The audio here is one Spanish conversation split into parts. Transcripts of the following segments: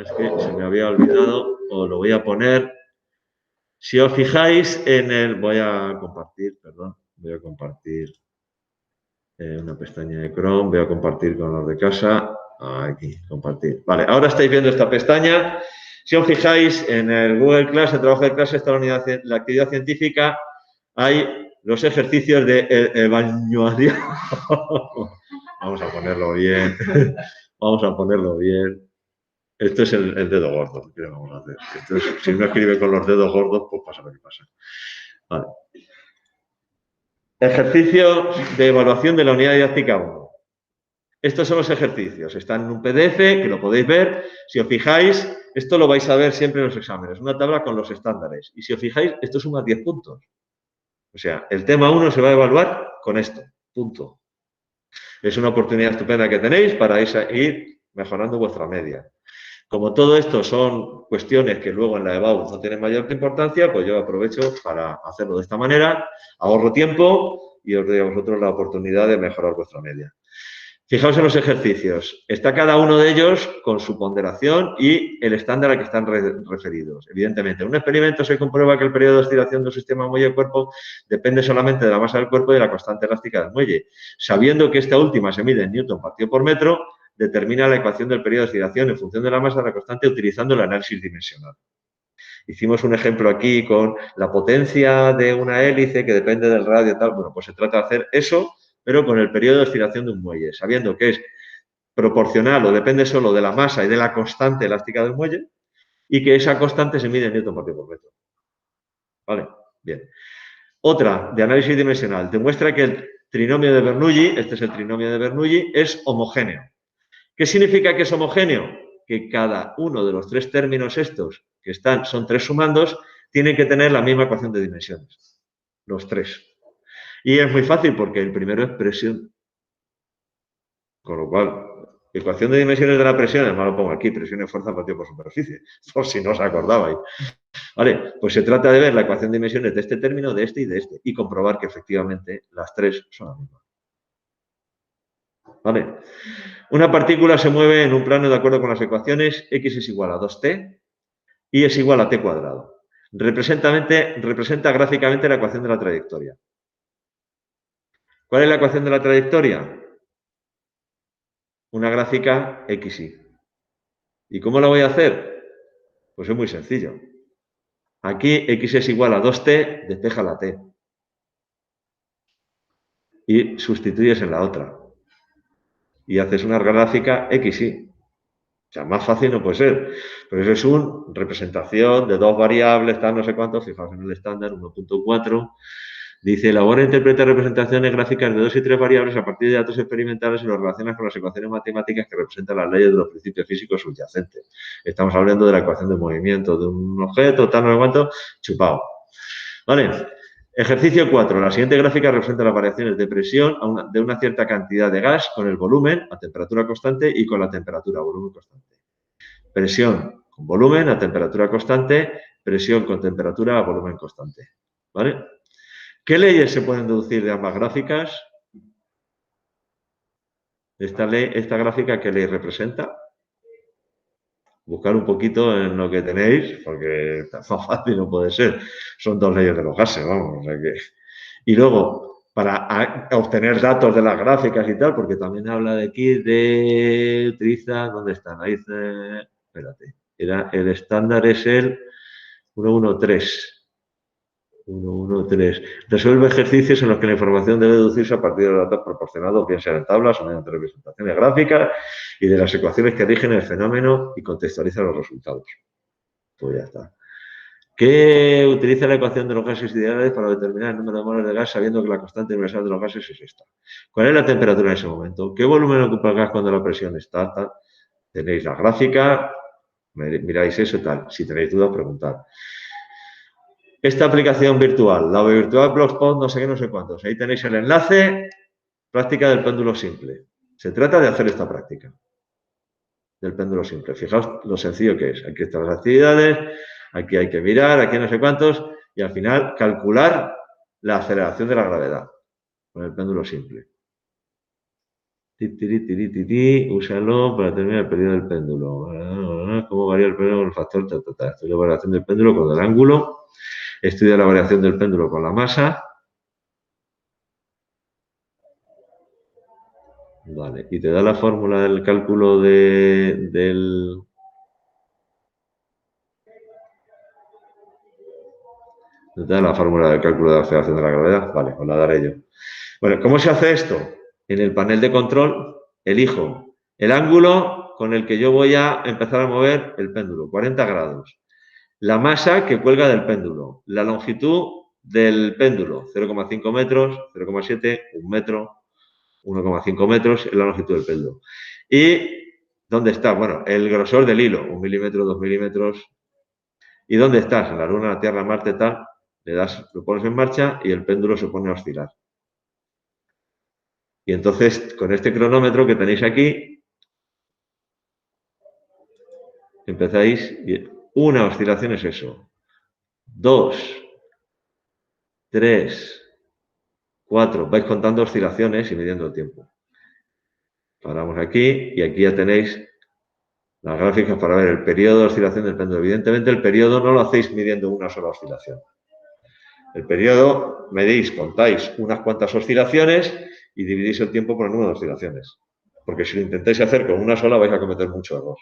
Es que se me había olvidado, os lo voy a poner. Si os fijáis en el... Voy a compartir, perdón, voy a compartir una pestaña de Chrome, voy a compartir con los de casa. Aquí, compartir. Vale, ahora estáis viendo esta pestaña. Si os fijáis en el Google Class, el trabajo de clase, está la actividad científica, hay los ejercicios de evaluación. Vamos a ponerlo bien. Vamos a ponerlo bien. Esto es el dedo gordo. ¿Qué vamos a hacer? Esto es, si uno escribe con los dedos gordos, pues pasa lo que pasa. Vale. Ejercicio de evaluación de la unidad didáctica 1. Estos son los ejercicios. Están en un PDF que lo podéis ver. Si os fijáis, esto lo vais a ver siempre en los exámenes. Una tabla con los estándares. Y si os fijáis, esto suma 10 puntos. O sea, el tema 1 se va a evaluar con esto. Punto. Es una oportunidad estupenda que tenéis para ir mejorando vuestra media. Como todo esto son cuestiones que luego en la EBAU no tienen mayor importancia, pues yo aprovecho para hacerlo de esta manera, ahorro tiempo y os doy a vosotros la oportunidad de mejorar vuestra media. Fijaos en los ejercicios. Está cada uno de ellos con su ponderación y el estándar al que están referidos. Evidentemente, en un experimento se comprueba que el periodo de oscilación de un sistema muelle-cuerpo depende solamente de la masa del cuerpo y de la constante elástica del muelle. Sabiendo que esta última se mide en newton partido por metro, determina la ecuación del periodo de oscilación en función de la masa de la constante utilizando el análisis dimensional. Hicimos un ejemplo aquí con la potencia de una hélice que depende del radio y tal. Bueno, pues se trata de hacer eso, pero con el periodo de oscilación de un muelle, sabiendo que es proporcional o depende solo de la masa y de la constante elástica del muelle y que esa constante se mide en newton partido por metro. ¿Vale? Bien. Otra, de análisis dimensional, demuestra que el trinomio de Bernoulli, este es el trinomio de Bernoulli, es homogéneo. ¿Qué significa que es homogéneo? Que cada uno de los tres términos estos, que son tres sumandos, tienen que tener la misma ecuación de dimensiones. Los tres. Y es muy fácil porque el primero es presión. Con lo cual, ecuación de dimensiones de la presión, además lo pongo aquí, presión y fuerza partido por superficie, por si no os acordabais. Vale, pues se trata de ver la ecuación de dimensiones de este término, de este y de este, y comprobar que efectivamente las tres son las mismas. ¿Vale? Una partícula se mueve en un plano de acuerdo con las ecuaciones x es igual a 2t y es igual a t cuadrado. Representa gráficamente la ecuación de la trayectoria. ¿Cuál es la ecuación de la trayectoria? Una gráfica xy. ¿Y cómo la voy a hacer? Pues es muy sencillo. Aquí x es igual a 2t, despeja la t. Y sustituyes en la otra. Y haces una gráfica xy. O sea, más fácil no puede ser. Pero eso es una representación de dos variables, tal, no sé cuánto. Fijaos en el estándar 1.4. Dice, elabora e interpreta representaciones gráficas de 2 y 3 variables a partir de datos experimentales y los relaciona con las ecuaciones matemáticas que representan las leyes de los principios físicos subyacentes. Estamos hablando de la ecuación de movimiento de un objeto, tal, no sé cuánto, chupado. ¿Vale? Ejercicio 4. La siguiente gráfica representa las variaciones de presión de una cierta cantidad de gas con el volumen a temperatura constante y con la temperatura a volumen constante. Presión con volumen a temperatura constante, presión con temperatura a volumen constante. ¿Vale? ¿Qué leyes se pueden deducir de ambas gráficas? Esta gráfica, ¿qué ley representa? Buscar un poquito en lo que tenéis, porque tan fácil no puede ser. Son dos leyes de los gases, vamos. O sea que... Y luego, para obtener datos de las gráficas y tal, porque también habla de aquí utiliza, ¿dónde están? Ahí dice, espérate, el estándar es el 113. 113. Resuelve ejercicios en los que la información debe deducirse a partir de los datos proporcionados, bien sea en tablas o mediante representaciones gráficas y de las ecuaciones que rigen el fenómeno y contextualizan los resultados. Pues ya está. ¿Qué utiliza la ecuación de los gases ideales para determinar el número de moles de gas sabiendo que la constante universal de los gases es esta? ¿Cuál es la temperatura en ese momento? ¿Qué volumen ocupa el gas cuando la presión está alta? Tenéis la gráfica, miráis eso y tal. Si tenéis dudas, preguntad. Esta aplicación virtual, la virtual Blogspot, no sé qué, no sé cuántos. Ahí tenéis el enlace, práctica del péndulo simple. Se trata de hacer esta práctica del péndulo simple. Fijaos lo sencillo que es. Aquí están las actividades, aquí hay que mirar, aquí no sé cuántos, y al final calcular la aceleración de la gravedad con el péndulo simple. Úsalo para determinar el periodo del péndulo. cómo varía el péndulo con el factor, estudia la variación del péndulo con el ángulo, estudia la variación del péndulo con la masa. Vale, y te da la fórmula del cálculo del... ¿Te da la fórmula del cálculo de la aceleración de la gravedad? Vale, os la daré yo. Bueno, ¿cómo se hace esto? En el panel de control elijo el ángulo con el que yo voy a empezar a mover el péndulo, 40 grados. La masa que cuelga del péndulo, la longitud del péndulo, 0,5 metros, 0,7, 1 metro, 1,5 metros es la longitud del péndulo. ¿Y dónde está? Bueno, el grosor del hilo, 1 milímetro, 2 milímetros. ¿Y dónde estás? En la Luna, la Tierra, Marte, tal. Le das, lo pones en marcha y el péndulo se pone a oscilar. Y entonces, con este cronómetro que tenéis aquí, empezáis, y una oscilación es eso. 2, 3, 4. Vais contando oscilaciones y midiendo el tiempo. Paramos aquí y aquí ya tenéis las gráficas para ver el periodo de oscilación del péndulo. Evidentemente, el periodo no lo hacéis midiendo una sola oscilación. El periodo medís, contáis unas cuantas oscilaciones y dividís el tiempo por el número de oscilaciones. Porque si lo intentáis hacer con una sola vais a cometer mucho error.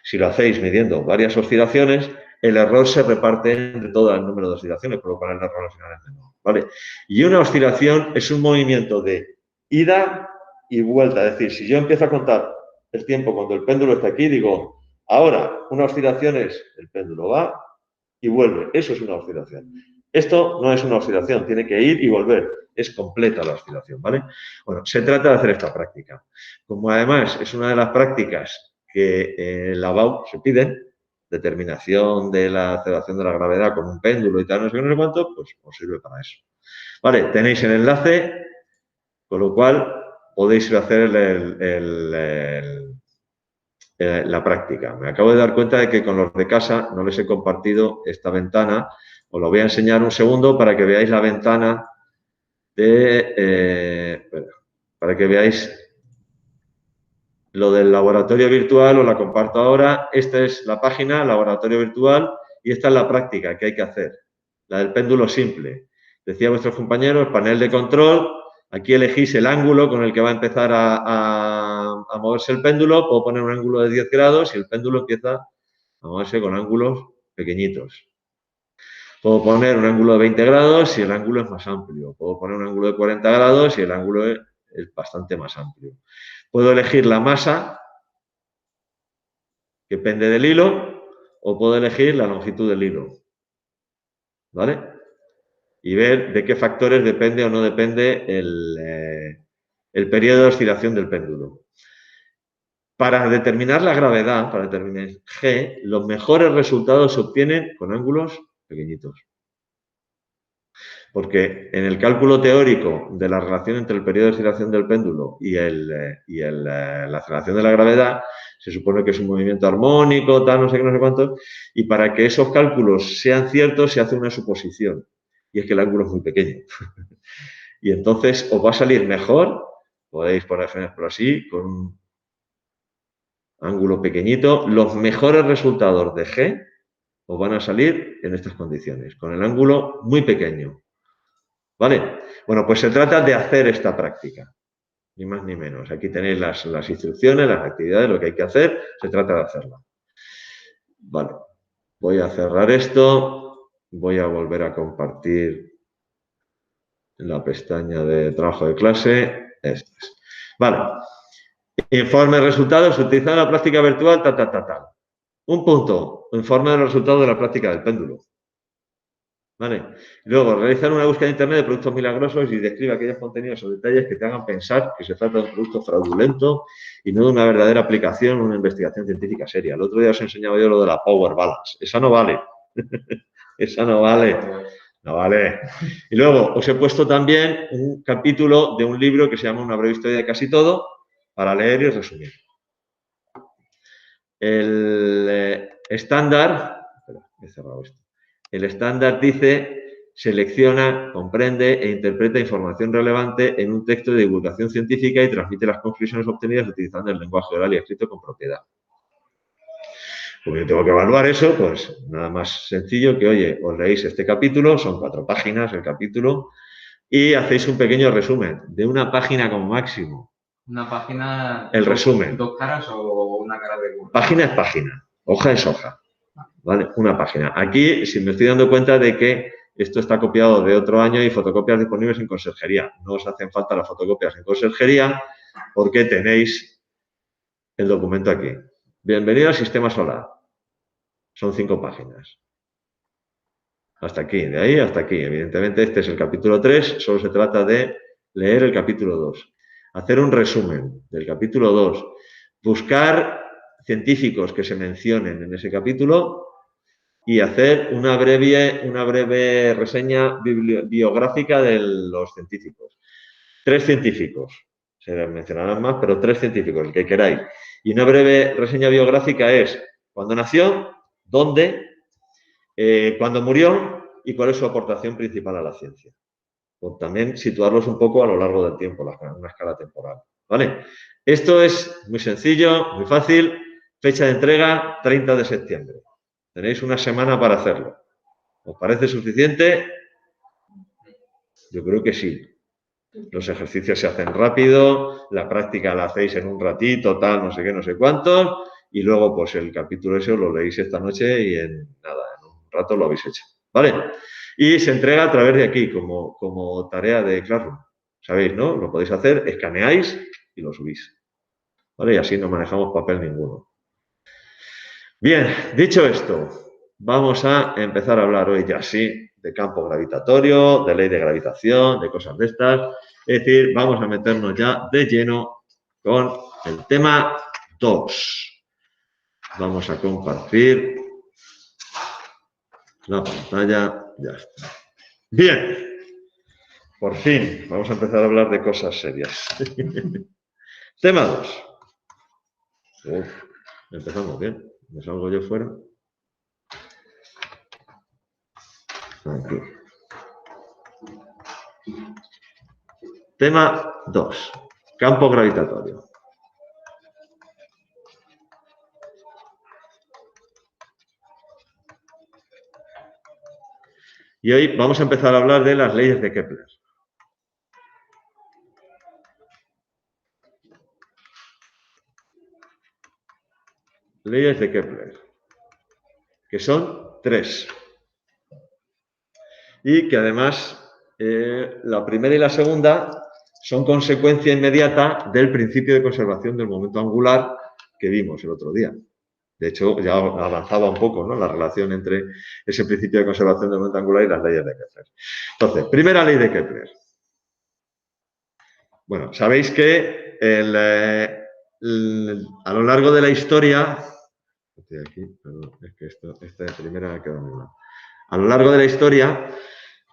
Si lo hacéis midiendo varias oscilaciones, el error se reparte entre todo el número de oscilaciones, por lo cual el error al final es menor. ¿Vale? Y una oscilación es un movimiento de ida y vuelta. Es decir, si yo empiezo a contar el tiempo cuando el péndulo está aquí, digo, ahora una oscilación es el péndulo va y vuelve. Eso es una oscilación. Esto no es una oscilación, tiene que ir y volver. Es completa la oscilación, ¿vale? Bueno, se trata de hacer esta práctica. Como además es una de las prácticas que en la BAU se piden, determinación de la aceleración de la gravedad con un péndulo y tal, no sé qué, no sé cuánto, pues os sirve para eso. Vale, tenéis el enlace, con lo cual podéis hacer la práctica. Me acabo de dar cuenta de que con los de casa no les he compartido esta ventana. Os lo voy a enseñar un segundo para que veáis la ventana para que veáis lo del laboratorio virtual. Os la comparto ahora. Esta es la página, laboratorio virtual, y esta es la práctica que hay que hacer, la del péndulo simple. Decía vuestros compañeros, panel de control. Aquí elegís el ángulo con el que va a empezar a moverse el péndulo. Puedo poner un ángulo de 10 grados y el péndulo empieza a moverse con ángulos pequeñitos. Puedo poner un ángulo de 20 grados si el ángulo es más amplio. Puedo poner un ángulo de 40 grados si el ángulo es bastante más amplio. Puedo elegir la masa, que pende del hilo, o puedo elegir la longitud del hilo. ¿Vale? Y ver de qué factores depende o no depende el periodo de oscilación del péndulo. Para determinar la gravedad, para determinar G, los mejores resultados se obtienen con ángulos pequeñitos. Porque en el cálculo teórico de la relación entre el periodo de oscilación del péndulo y la aceleración de la gravedad, se supone que es un movimiento armónico, tal, no sé qué, no sé cuánto, y para que esos cálculos sean ciertos se hace una suposición, y es que el ángulo es muy pequeño. Y entonces os va a salir mejor, podéis poner ejemplo así, con un ángulo pequeñito, los mejores resultados de G os van a salir en estas condiciones, con el ángulo muy pequeño. ¿Vale? Bueno, pues se trata de hacer esta práctica, ni más ni menos. Aquí tenéis las instrucciones, las actividades, lo que hay que hacer, se trata de hacerla. Vale, voy a cerrar esto, voy a volver a compartir la pestaña de trabajo de clase. Esto es. Vale, informe de resultados, utilizando la práctica virtual, tal. Un punto, informe de los resultados de la práctica del péndulo. ¿Vale? Luego, realizar una búsqueda en Internet de productos milagrosos y describe aquellos contenidos o detalles que te hagan pensar que se trata de un producto fraudulento y no de una verdadera aplicación o una investigación científica seria. El otro día os he enseñado yo lo de la Power Balance. Esa no vale. Esa no vale. No vale. Y luego, os he puesto también un capítulo de un libro que se llama Una breve historia de casi todo, para leer y resumir. El estándar... Espera, he cerrado esto. El estándar dice, selecciona, comprende e interpreta información relevante en un texto de divulgación científica y transmite las conclusiones obtenidas utilizando el lenguaje oral y escrito con propiedad. Como yo tengo que evaluar eso, pues nada más sencillo que, oye, os leéis este capítulo, son 4 páginas el capítulo, y hacéis un pequeño resumen de una página como máximo. Una página, el resumen. ¿2 caras o una cara de Word? Página es página, hoja es hoja, ¿vale? Una página. Aquí, si me estoy dando cuenta de que esto está copiado de otro año y fotocopias disponibles en conserjería. No os hacen falta las fotocopias en conserjería porque tenéis el documento aquí. Bienvenido al sistema solar. Son 5 páginas. Hasta aquí, de ahí hasta aquí. Evidentemente, este es el capítulo 3, solo se trata de leer el capítulo 2. Hacer un resumen del capítulo 2. Buscar científicos que se mencionen en ese capítulo y hacer una breve reseña biográfica de los científicos. 3 científicos, se mencionarán más, pero 3 científicos, el que queráis. Y una breve reseña biográfica es cuándo nació, dónde, cuándo murió y cuál es su aportación principal a la ciencia. O también situarlos un poco a lo largo del tiempo, una escala temporal. ¿Vale? Esto es muy sencillo, muy fácil. Fecha de entrega, 30 de septiembre. Tenéis una semana para hacerlo. ¿Os parece suficiente? Yo creo que sí. Los ejercicios se hacen rápido, la práctica la hacéis en un ratito, tal, no sé qué, no sé cuántos, y luego pues el capítulo ese os lo leéis esta noche y en un rato lo habéis hecho. ¿Vale? Y se entrega a través de aquí, como tarea de Classroom. ¿Sabéis, no? Lo podéis hacer, escaneáis y lo subís. ¿Vale? Y así no manejamos papel ninguno. Bien, dicho esto, vamos a empezar a hablar hoy ya sí de campo gravitatorio, de ley de gravitación, de cosas de estas. Es decir, vamos a meternos ya de lleno con el tema 2. Vamos a compartir la pantalla. Ya está. Bien. Por fin, vamos a empezar a hablar de cosas serias. Tema 2. Empezamos bien. ¿Me salgo yo fuera? Aquí. Tema 2. Campo gravitatorio. Y hoy vamos a empezar a hablar de las leyes de Kepler. Leyes de Kepler, que son 3. Y que además la primera y la segunda son consecuencia inmediata del principio de conservación del momento angular que vimos el otro día. De hecho, ya avanzaba un poco, ¿no?, la relación entre ese principio de conservación del momento angular y las leyes de Kepler. Entonces, primera ley de Kepler. Bueno, sabéis que a lo largo de la historia... Estoy aquí, perdón, es que esta de primera ha quedado muy mal. A lo largo de la historia,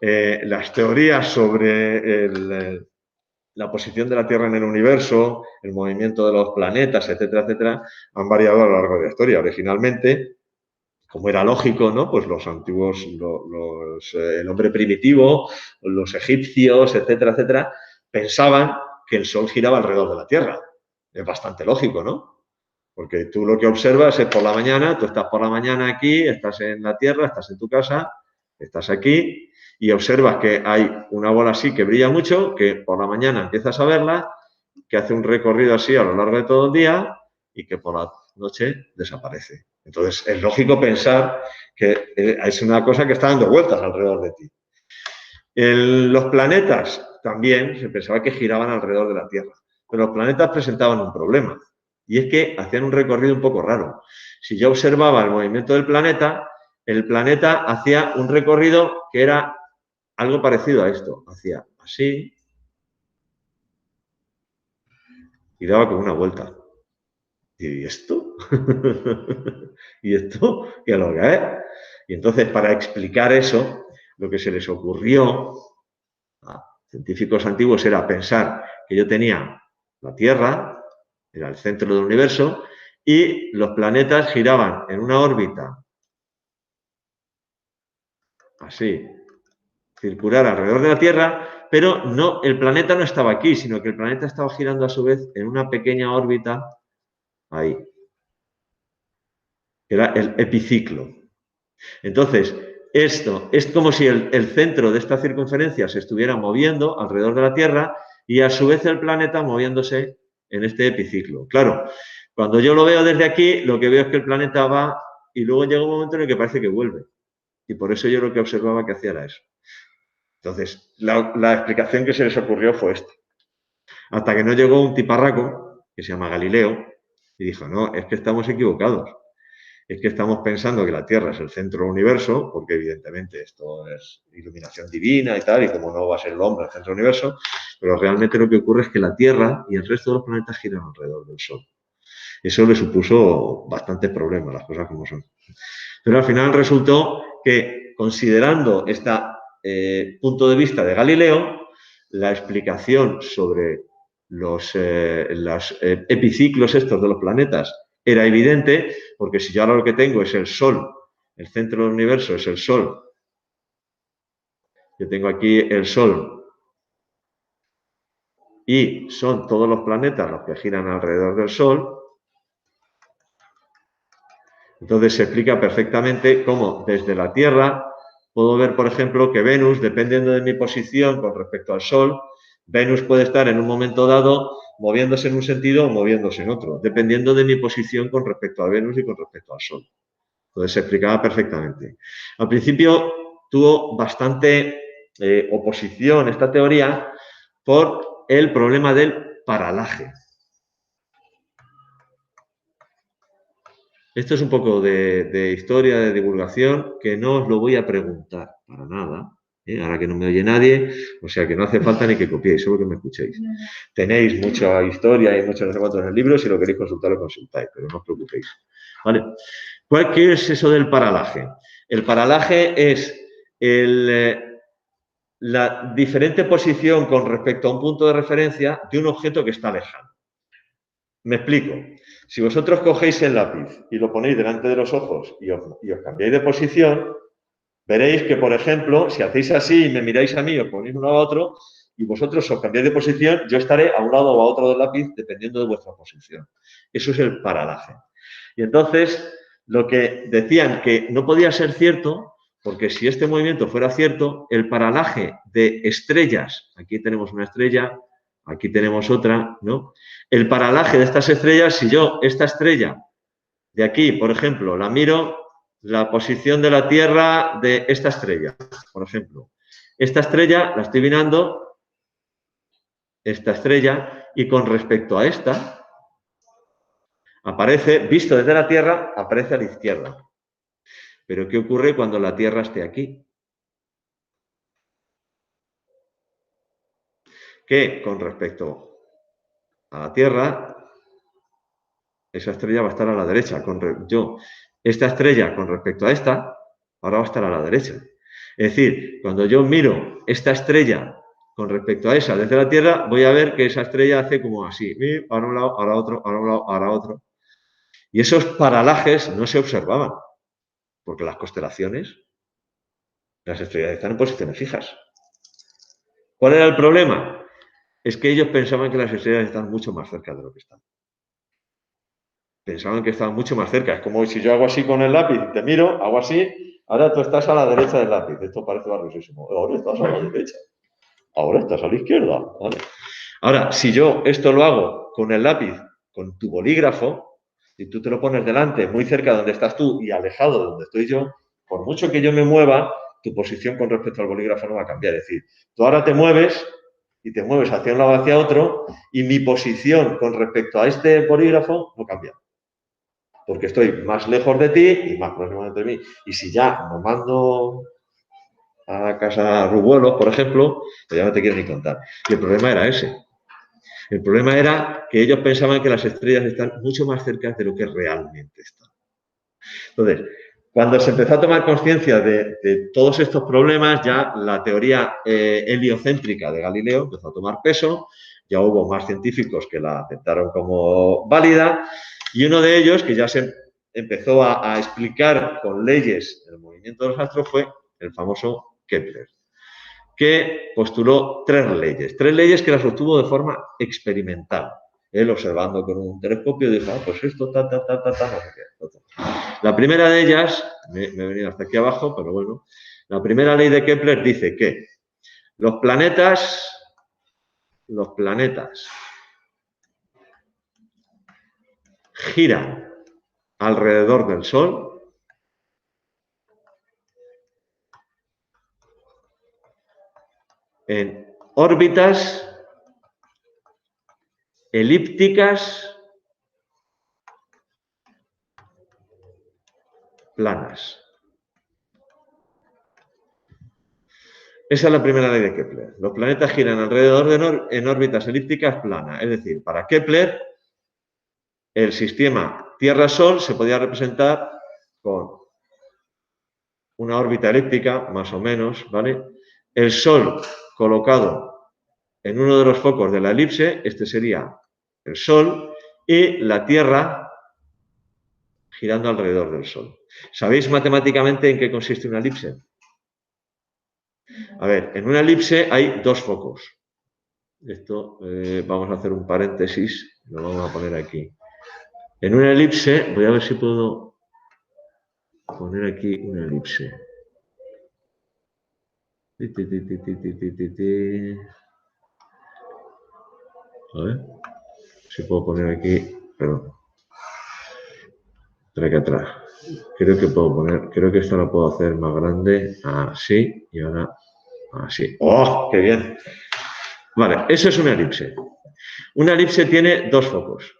las teorías sobre la posición de la Tierra en el universo, el movimiento de los planetas, etcétera, etcétera, han variado a lo largo de la historia. Originalmente, como era lógico, ¿no?, pues los antiguos, el hombre primitivo, los egipcios, etcétera, etcétera, pensaban que el Sol giraba alrededor de la Tierra. Es bastante lógico, ¿no? Porque tú lo que observas es por la mañana, tú estás por la mañana aquí, estás en la Tierra, estás en tu casa, estás aquí y observas que hay una bola así que brilla mucho, que por la mañana empiezas a verla, que hace un recorrido así a lo largo de todo el día y que por la noche desaparece. Entonces, es lógico pensar que es una cosa que está dando vueltas alrededor de ti. Los planetas también se pensaba que giraban alrededor de la Tierra, pero los planetas presentaban un problema. Y es que hacían un recorrido un poco raro. Si yo observaba el movimiento del planeta, el planeta hacía un recorrido que era algo parecido a esto. Hacía así y daba como una vuelta. ¿Y esto? ¿Y esto? ¿Qué es lo que es? Y entonces, para explicar eso, lo que se les ocurrió a científicos antiguos era pensar que yo tenía la Tierra, era el centro del universo, y los planetas giraban en una órbita así, circular alrededor de la Tierra, pero no, el planeta no estaba aquí, sino que el planeta estaba girando a su vez en una pequeña órbita ahí. que era el epiciclo. Entonces, esto es como si el centro de esta circunferencia se estuviera moviendo alrededor de la Tierra y a su vez el planeta moviéndose en este epiciclo. Claro, cuando yo lo veo desde aquí, lo que veo es que el planeta va y luego llega un momento en el que parece que vuelve. Y por eso yo lo que observaba que hacía era eso. Entonces, la explicación que se les ocurrió fue esta. Hasta que no llegó un tiparraco, que se llama Galileo, y dijo, no, es que estamos equivocados. Es que estamos pensando que la Tierra es el centro del universo, porque evidentemente esto es iluminación divina y tal, y como no va a ser el hombre el centro del universo, pero realmente lo que ocurre es que la Tierra y el resto de los planetas giran alrededor del Sol. Eso le supuso bastantes problemas, las cosas como son. Pero al final resultó que, considerando este punto de vista de Galileo, la explicación sobre los epiciclos estos de los planetas era evidente, porque si yo ahora lo que tengo es el Sol, el centro del universo es el Sol, yo tengo aquí el Sol y son todos los planetas los que giran alrededor del Sol, entonces se explica perfectamente cómo desde la Tierra puedo ver, por ejemplo, que Venus, dependiendo de mi posición con respecto al Sol, Venus puede estar en un momento dado moviéndose en un sentido o moviéndose en otro, dependiendo de mi posición con respecto a Venus y con respecto al Sol. Entonces se explicaba perfectamente. Al principio tuvo bastante oposición esta teoría por el problema del paralaje. Esto es un poco de historia, de divulgación, que no os lo voy a preguntar para nada, ahora que no me oye nadie, o sea que no hace falta ni que copiéis, solo que me escuchéis. Tenéis mucha historia y muchos no sé cuántos en el libro, si lo queréis consultar, lo consultáis, pero no os preocupéis. ¿Vale? ¿Qué es eso del paralaje? El paralaje es la diferente posición con respecto a un punto de referencia de un objeto que está lejano. Me explico. Si vosotros cogéis el lápiz y lo ponéis delante de los ojos y os cambiáis de posición, veréis que, por ejemplo, si hacéis así y me miráis a mí, os ponéis uno a otro y vosotros os cambiáis de posición, yo estaré a un lado o a otro del lápiz dependiendo de vuestra posición. Eso es el paralaje. Y entonces, lo que decían que no podía ser cierto, porque si este movimiento fuera cierto, el paralaje de estrellas, aquí tenemos una estrella, aquí tenemos otra, ¿no? El paralaje de estas estrellas, si yo esta estrella de aquí, por ejemplo, la miro, la posición de la Tierra de esta estrella, por ejemplo. Esta estrella la estoy mirando, esta estrella, y con respecto a esta, aparece, visto desde la Tierra, aparece a la izquierda. Pero ¿qué ocurre cuando la Tierra esté aquí? Que con respecto a la Tierra, esa estrella va a estar a la derecha. Esta estrella con respecto a esta, ahora va a estar a la derecha. Es decir, cuando yo miro esta estrella con respecto a esa desde la Tierra, voy a ver que esa estrella hace como así, para un lado, ahora otro, ahora un lado, ahora otro. Y esos paralajes no se observaban, porque las constelaciones, las estrellas están en posiciones fijas. ¿Cuál era el problema? Es que ellos pensaban que las estrellas están mucho más cerca de lo que están. Pensaban que estaban mucho más cerca. Es como si yo hago así con el lápiz, te miro, hago así, ahora tú estás a la derecha del lápiz. Esto parece barriosísimo. Ahora estás a la derecha. Ahora estás a la izquierda. ¿Vale? Ahora, si yo esto lo hago con el lápiz, con tu bolígrafo, y tú te lo pones delante, muy cerca de donde estás tú y alejado de donde estoy yo, por mucho que yo me mueva, tu posición con respecto al bolígrafo no va a cambiar. Es decir, tú ahora te mueves y te mueves hacia un lado hacia otro y mi posición con respecto a este bolígrafo no cambia. Porque estoy más lejos de ti y más próximo de mí. Y si ya nos mando a casa Rubuelos, por ejemplo, pues ya no te quiero ni contar. Y el problema era ese. El problema era que ellos pensaban que las estrellas están mucho más cerca de lo que realmente están. Entonces, cuando se empezó a tomar conciencia de todos estos problemas, ya la teoría heliocéntrica de Galileo empezó a tomar peso, ya hubo más científicos que la aceptaron como válida, y uno de ellos, que ya se empezó a explicar con leyes el movimiento de los astros, fue el famoso Kepler, que postuló tres leyes que las obtuvo de forma experimental. Él observando con un telescopio dijo, pues esto, no sé qué. La primera de ellas, me he venido hasta aquí abajo, pero bueno, la primera ley de Kepler dice que los planetas giran alrededor del Sol en órbitas elípticas planas. Esa es la primera ley de Kepler. Los planetas giran alrededor en órbitas elípticas planas. Es decir, para Kepler, el sistema Tierra-Sol se podía representar con una órbita elíptica, más o menos, ¿vale? El Sol colocado en uno de los focos de la elipse, este sería el Sol, y la Tierra girando alrededor del Sol. ¿Sabéis matemáticamente en qué consiste una elipse? A ver, en una elipse hay dos focos. Esto, vamos a hacer un paréntesis, lo vamos a poner aquí. En una elipse, voy a ver si puedo poner aquí una elipse. A ver si puedo poner aquí, perdón. Trae que atrás. Creo que esta la puedo hacer más grande, así, y ahora así. ¡Oh, qué bien! Vale, eso es una elipse. Una elipse tiene dos focos.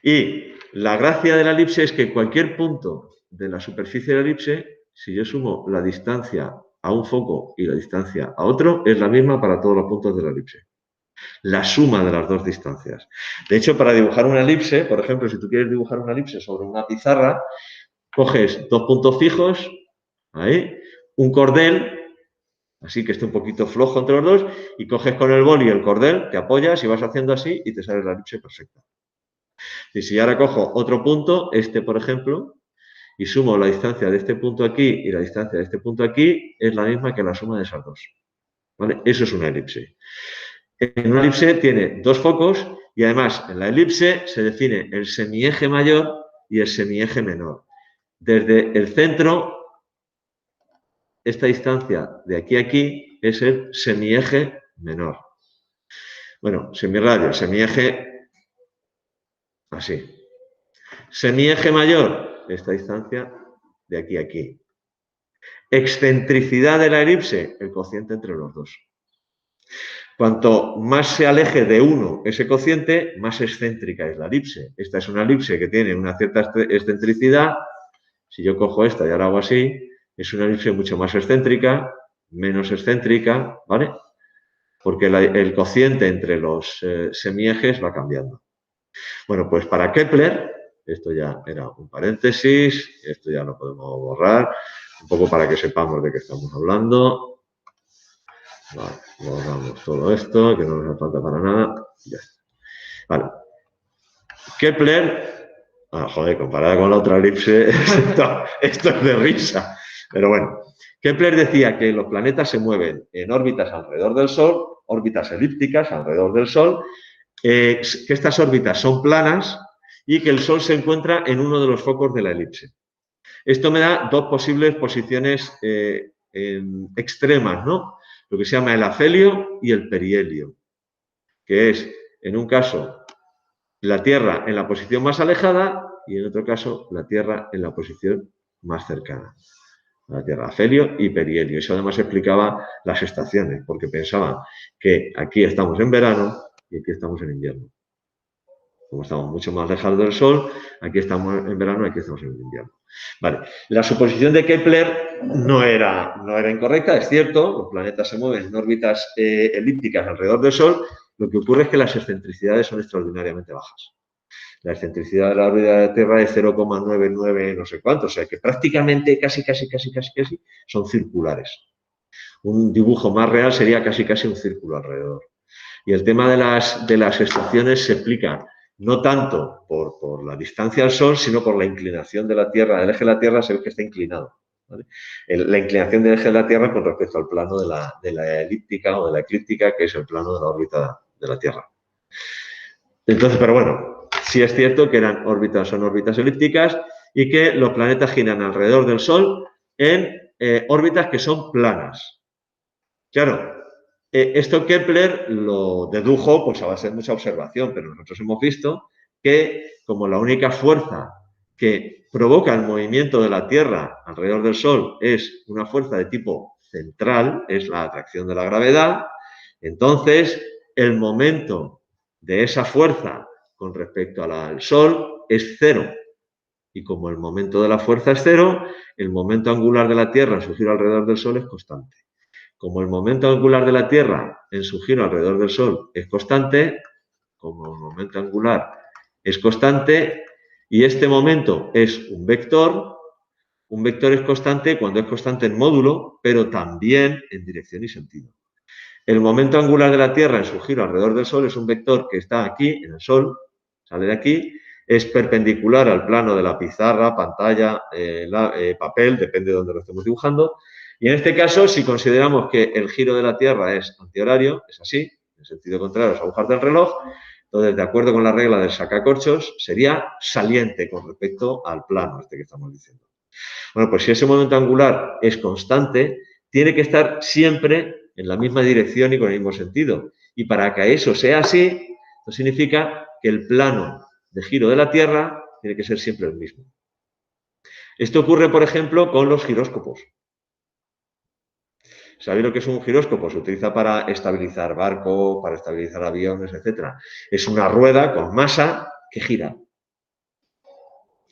Y la gracia de la elipse es que cualquier punto de la superficie de la elipse, si yo sumo la distancia a un foco y la distancia a otro, es la misma para todos los puntos de la elipse. La suma de las dos distancias. De hecho, para dibujar una elipse, por ejemplo, si tú quieres dibujar una elipse sobre una pizarra, coges dos puntos fijos, ahí, un cordel, así que esté un poquito flojo entre los dos, y coges con el boli el cordel, te apoyas y vas haciendo así y te sale la elipse perfecta. Y si ahora cojo otro punto, este por ejemplo, y sumo la distancia de este punto aquí y la distancia de este punto aquí, es la misma que la suma de esas dos. ¿Vale? Eso es una elipse. En una elipse tiene dos focos y además en la elipse se define el semieje mayor y el semieje menor. Desde el centro, esta distancia de aquí a aquí es el semieje menor. Bueno, semirradio, semieje así. Semieje mayor, esta distancia de aquí a aquí. Excentricidad de la elipse, el cociente entre los dos. Cuanto más se aleje de uno ese cociente, más excéntrica es la elipse. Esta es una elipse que tiene una cierta excentricidad. Si yo cojo esta y ahora hago así, es una elipse mucho más excéntrica, menos excéntrica, ¿vale? Porque el cociente entre los semiejes va cambiando. Bueno, pues para Kepler, esto ya era un paréntesis, esto ya lo podemos borrar, un poco para que sepamos de qué estamos hablando. Vale, borramos todo esto, que no nos hace falta para nada. Ya está. Vale. Kepler, joder, comparada con la otra elipse, esto es de risa. Pero bueno, Kepler decía que los planetas se mueven en órbitas alrededor del Sol, órbitas elípticas alrededor del Sol, que estas órbitas son planas y que el Sol se encuentra en uno de los focos de la elipse. Esto me da dos posibles posiciones extremas, ¿no? Lo que se llama el afelio y el perihelio, que es, en un caso, la Tierra en la posición más alejada y, en otro caso, la Tierra en la posición más cercana. La Tierra, afelio y perihelio. Eso además explicaba las estaciones, porque pensaban que aquí estamos en verano y aquí estamos en invierno. Como estamos mucho más alejados del Sol, aquí estamos en verano y aquí estamos en invierno. Vale. La suposición de Kepler no era incorrecta, es cierto, los planetas se mueven en órbitas elípticas alrededor del Sol, lo que ocurre es que las excentricidades son extraordinariamente bajas. La excentricidad de la órbita de la Tierra es 0,99 no sé cuánto, o sea que prácticamente casi son circulares. Un dibujo más real sería casi un círculo alrededor. Y el tema de las estaciones se explica no tanto por la distancia al Sol, sino por la inclinación de la Tierra. El eje de la Tierra se ve que está inclinado, ¿vale? La inclinación del eje de la Tierra con respecto al plano de la elíptica o de la eclíptica, que es el plano de la órbita de la Tierra. Entonces, pero bueno, sí es cierto que son órbitas elípticas y que los planetas giran alrededor del Sol en órbitas que son planas. Claro, esto Kepler lo dedujo pues a base de mucha observación, pero nosotros hemos visto que como la única fuerza que provoca el movimiento de la Tierra alrededor del Sol es una fuerza de tipo central, es la atracción de la gravedad, entonces el momento de esa fuerza con respecto al Sol es cero. Y como el momento de la fuerza es cero, el momento angular de la Tierra en su giro alrededor del Sol es constante. Como el momento angular de la Tierra en su giro alrededor del Sol es constante, como el momento angular es constante, y este momento es un vector es constante cuando es constante en módulo, pero también en dirección y sentido. El momento angular de la Tierra en su giro alrededor del Sol es un vector que está aquí, en el Sol, sale de aquí, es perpendicular al plano de la pizarra, pantalla, papel, depende de donde lo estemos dibujando. Y en este caso, si consideramos que el giro de la Tierra es antihorario, es así, en sentido contrario a las agujas del reloj, entonces, de acuerdo con la regla del sacacorchos, sería saliente con respecto al plano este que estamos diciendo. Bueno, pues si ese momento angular es constante, tiene que estar siempre en la misma dirección y con el mismo sentido. Y para que eso sea así, eso significa que el plano de giro de la Tierra tiene que ser siempre el mismo. Esto ocurre, por ejemplo, con los giróscopos. ¿Sabéis lo que es un giróscopo? Se utiliza para estabilizar barcos, para estabilizar aviones, etc. Es una rueda con masa que gira.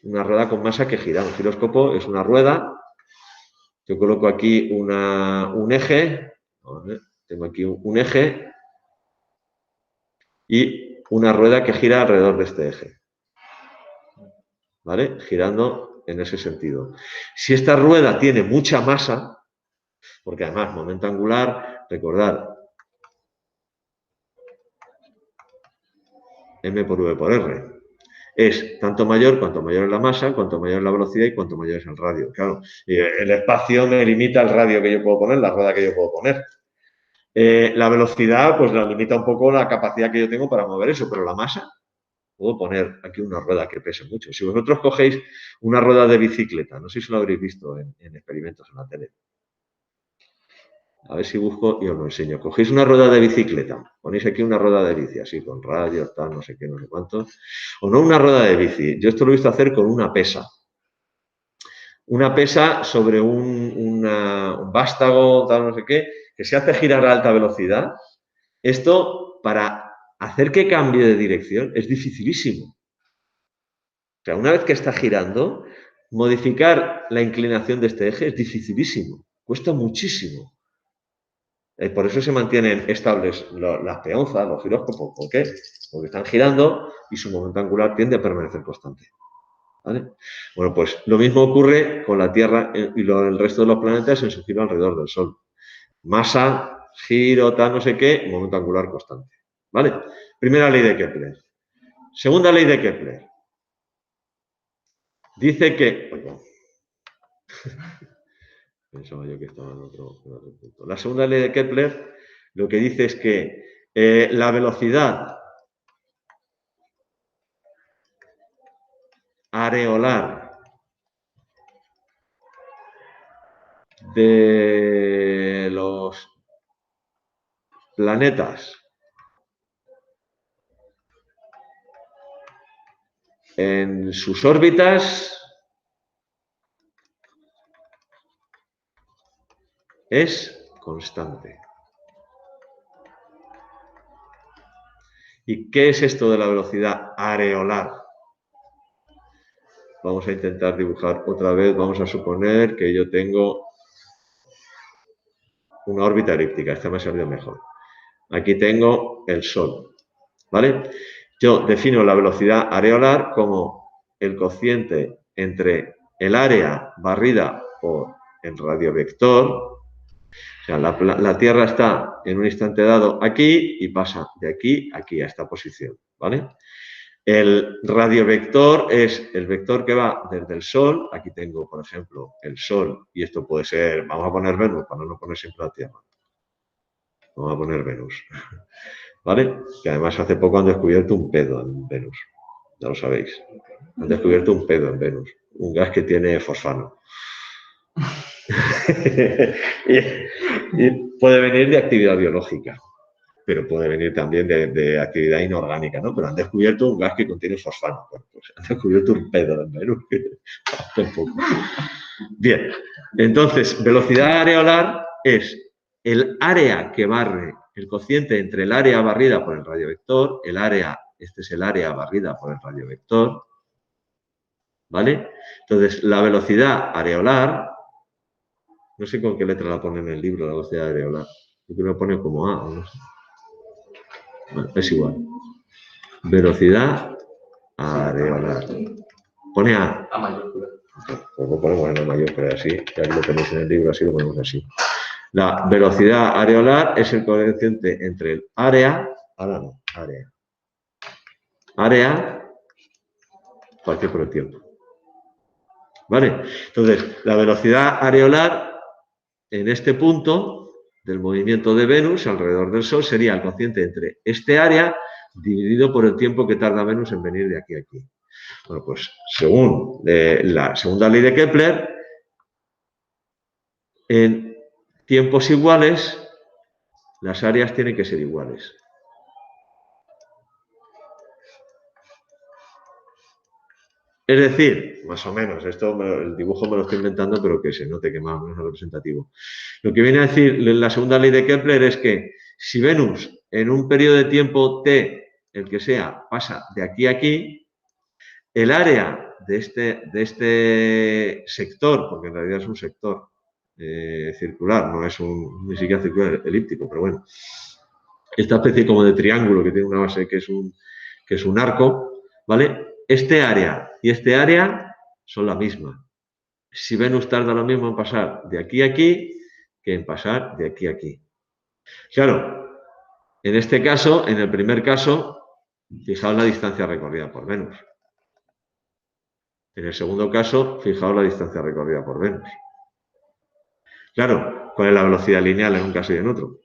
Una rueda con masa que gira. Un giróscopo es una rueda. Yo coloco aquí un eje. Tengo aquí un eje y una rueda que gira alrededor de este eje. ¿Vale? Girando en ese sentido. Si esta rueda tiene mucha masa, porque además momento angular, recordad, m por v por r, es tanto mayor cuanto mayor es la masa, cuanto mayor es la velocidad y cuanto mayor es el radio. Claro, el espacio me limita el radio que yo puedo poner, la rueda que yo puedo poner. La velocidad, pues la limita un poco la capacidad que yo tengo para mover eso, pero la masa, puedo poner aquí una rueda que pese mucho. Si vosotros cogéis una rueda de bicicleta, no sé si lo habréis visto en experimentos en la tele. A ver si busco y os lo enseño. Cogéis una rueda de bicicleta, ponéis aquí una rueda de bici, así con radios, tal, no sé qué, no sé cuánto. O no una rueda de bici. Yo esto lo he visto hacer con una pesa. Una pesa sobre un vástago, tal, no sé qué, que se hace girar a alta velocidad. Esto, para hacer que cambie de dirección, es dificilísimo. O sea, una vez que está girando, modificar la inclinación de este eje es dificilísimo. Cuesta muchísimo. Por eso se mantienen estables las peonzas, los giróscopos. ¿Por qué? Porque están girando y su momento angular tiende a permanecer constante. ¿Vale? Bueno, pues lo mismo ocurre con la Tierra y el resto de los planetas en su giro alrededor del Sol. Masa, giro, tal, no sé qué, momento angular constante. ¿Vale? Primera ley de Kepler. Segunda ley de Kepler. Dice que... Oiga. Pensaba yo que estaba en otro punto. La segunda ley de Kepler lo que dice es que la velocidad areolar de los planetas en sus órbitas es constante. ¿Y qué es esto de la velocidad areolar? Vamos a intentar dibujar otra vez. Vamos a suponer que yo tengo una órbita elíptica. Esta me ha salido mejor. Aquí tengo el Sol. ¿Vale? Yo defino la velocidad areolar como el cociente entre el área barrida por el radiovector. O sea, la Tierra está en un instante dado aquí y pasa de aquí a aquí, a esta posición. ¿Vale? El radiovector es el vector que va desde el Sol. Aquí tengo, por ejemplo, el Sol. Y esto puede ser, vamos a poner Venus, para no poner siempre la Tierra. Vamos a poner Venus. ¿vale? Que además hace poco han descubierto un pedo en Venus, ya lo sabéis. Han descubierto un pedo en Venus, un gas que tiene fosfano. y puede venir de actividad biológica, pero puede venir también de actividad inorgánica, ¿no? Pero han descubierto un gas que contiene fosfano. Bueno, pues han descubierto un pedo en Venus. Bien, entonces, velocidad areolar es el área que barre, el cociente entre el área barrida por el radiovector, este es el área barrida por el radiovector, ¿vale? Entonces, la velocidad areolar, no sé con qué letra la pone en el libro, la velocidad areolar. Yo creo que lo pone como A, o no sé. Bueno, es igual. Velocidad areolar. Pone A. A mayúscula. Pues lo ponemos en A mayúscula, así, que aquí lo tenéis en el libro, así lo ponemos así. La velocidad areolar es el cociente entre el área, área, partido por el tiempo. ¿Vale? Entonces, la velocidad areolar en este punto del movimiento de Venus alrededor del Sol sería el cociente entre este área dividido por el tiempo que tarda Venus en venir de aquí a aquí. Bueno, pues según la segunda ley de Kepler, en tiempos iguales, las áreas tienen que ser iguales. Es decir, más o menos, el dibujo me lo estoy inventando, pero que se note que más o menos es representativo. Lo que viene a decir la segunda ley de Kepler es que si Venus en un periodo de tiempo t, el que sea, pasa de aquí a aquí, el área de este sector, porque en realidad es un sector circular, no es ni siquiera circular, elíptico, pero bueno, esta especie como de triángulo que tiene una base que es un arco, ¿vale? Este área y este área son la misma. Si Venus tarda lo mismo en pasar de aquí a aquí que en pasar de aquí a aquí. Claro, en este caso, en el primer caso, fijaos la distancia recorrida por Venus. En el segundo caso, fijaos la distancia recorrida por Venus. Claro, ¿cuál es la velocidad lineal en un caso y en otro?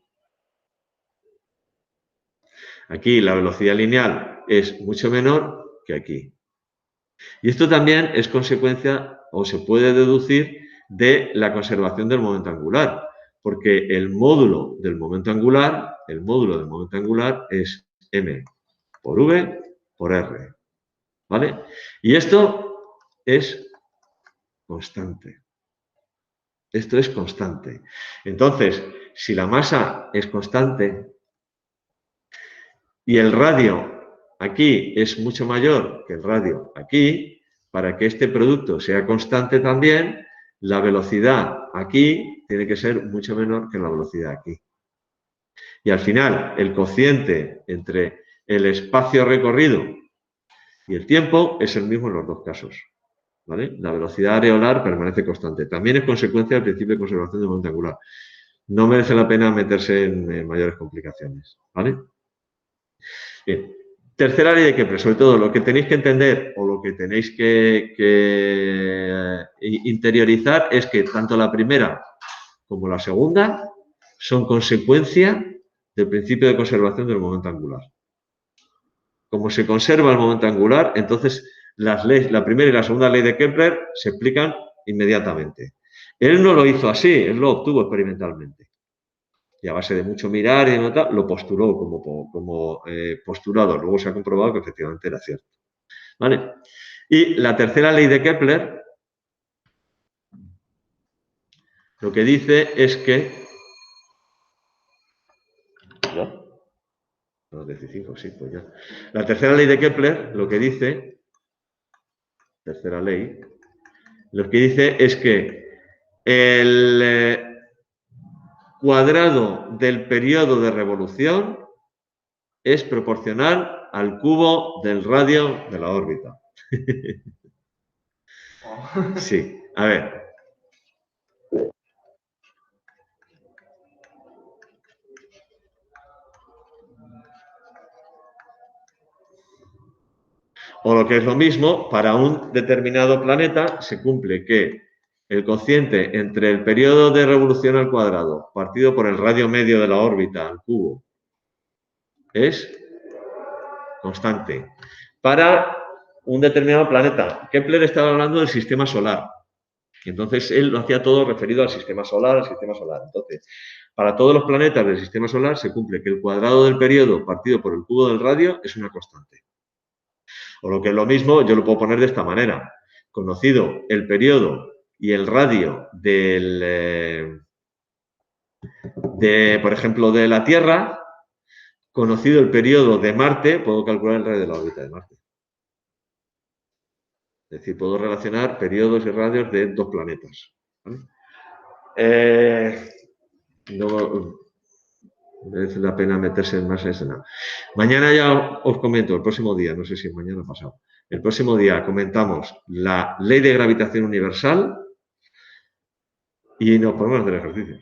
Aquí la velocidad lineal es mucho menor que aquí. Y esto también es consecuencia, o se puede deducir, de la conservación del momento angular, porque el módulo del momento angular es m por v por r, ¿vale? Y esto es constante. Esto es constante. Entonces, si la masa es constante y el radio aquí es mucho mayor que el radio aquí, para que este producto sea constante también, la velocidad aquí tiene que ser mucho menor que la velocidad aquí. Y al final, el cociente entre el espacio recorrido y el tiempo es el mismo en los dos casos, ¿vale? La velocidad areolar permanece constante. También es consecuencia del principio de conservación del momento angular. No merece la pena meterse en mayores complicaciones, ¿vale? Bien. Tercera ley de Kepler, sobre todo lo que tenéis que entender o lo que tenéis que interiorizar es que tanto la primera como la segunda son consecuencia del principio de conservación del momento angular. Como se conserva el momento angular, entonces la primera y la segunda ley de Kepler se explican inmediatamente. Él no lo hizo así, él lo obtuvo experimentalmente. Y a base de mucho mirar y notar, lo postuló como postulado. Luego se ha comprobado que efectivamente era cierto. ¿Vale? Y la tercera ley de Kepler lo que dice es que... ¿No? No, 15, sí, pues ya. La tercera ley de Kepler lo que dice... Tercera ley... Lo que dice es que el cuadrado del periodo de revolución es proporcional al cubo del radio de la órbita. Sí, a ver. O lo que es lo mismo, para un determinado planeta se cumple que el cociente entre el periodo de revolución al cuadrado partido por el radio medio de la órbita al cubo es constante. Para un determinado planeta. Kepler estaba hablando del sistema solar. Y entonces él lo hacía todo referido al sistema solar, Entonces, para todos los planetas del sistema solar se cumple que el cuadrado del periodo partido por el cubo del radio es una constante. O lo que es lo mismo, yo lo puedo poner de esta manera. Conocido el periodo y el radio por ejemplo, de la Tierra, conocido el periodo de Marte, puedo calcular el radio de la órbita de Marte. Es decir, puedo relacionar periodos y radios de dos planetas. ¿Vale? No merece la pena meterse en más escena. Mañana ya os comento, el próximo día, no sé si es mañana o pasado, el próximo día comentamos la ley de gravitación universal y nos ponemos a hacer ejercicio.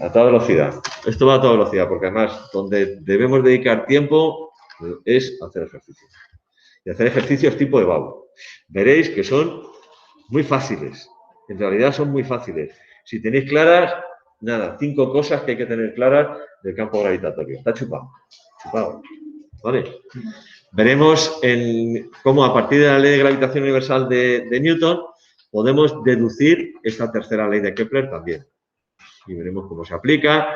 A toda velocidad. Esto va a toda velocidad, porque además donde debemos dedicar tiempo es hacer ejercicio. Y hacer ejercicios tipo EBAU. Veréis que son muy fáciles. En realidad son muy fáciles. Si tenéis claras, nada, 5 cosas que hay que tener claras del campo gravitatorio. Está chupado. Chupado. ¿Vale? Veremos cómo a partir de la ley de gravitación universal de Newton podemos deducir esta tercera ley de Kepler también. Y veremos cómo se aplica.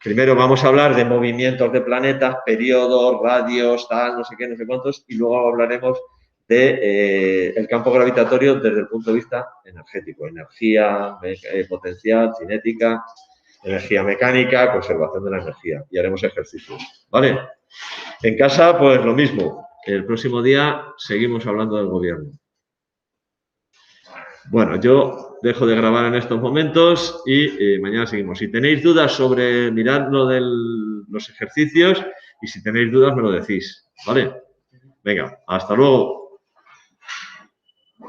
Primero vamos a hablar de movimientos de planetas, periodos, radios, tal, no sé qué, no sé cuántos, y luego hablaremos del campo gravitatorio desde el punto de vista energético, energía, potencial, cinética, energía mecánica, conservación de la energía, y haremos ejercicios, ¿vale? En casa, pues lo mismo. El próximo día seguimos hablando del gobierno. Bueno, yo dejo de grabar en estos momentos y mañana seguimos. Si tenéis dudas sobre mirar lo de los ejercicios y si tenéis dudas me lo decís, ¿vale? Venga, hasta luego.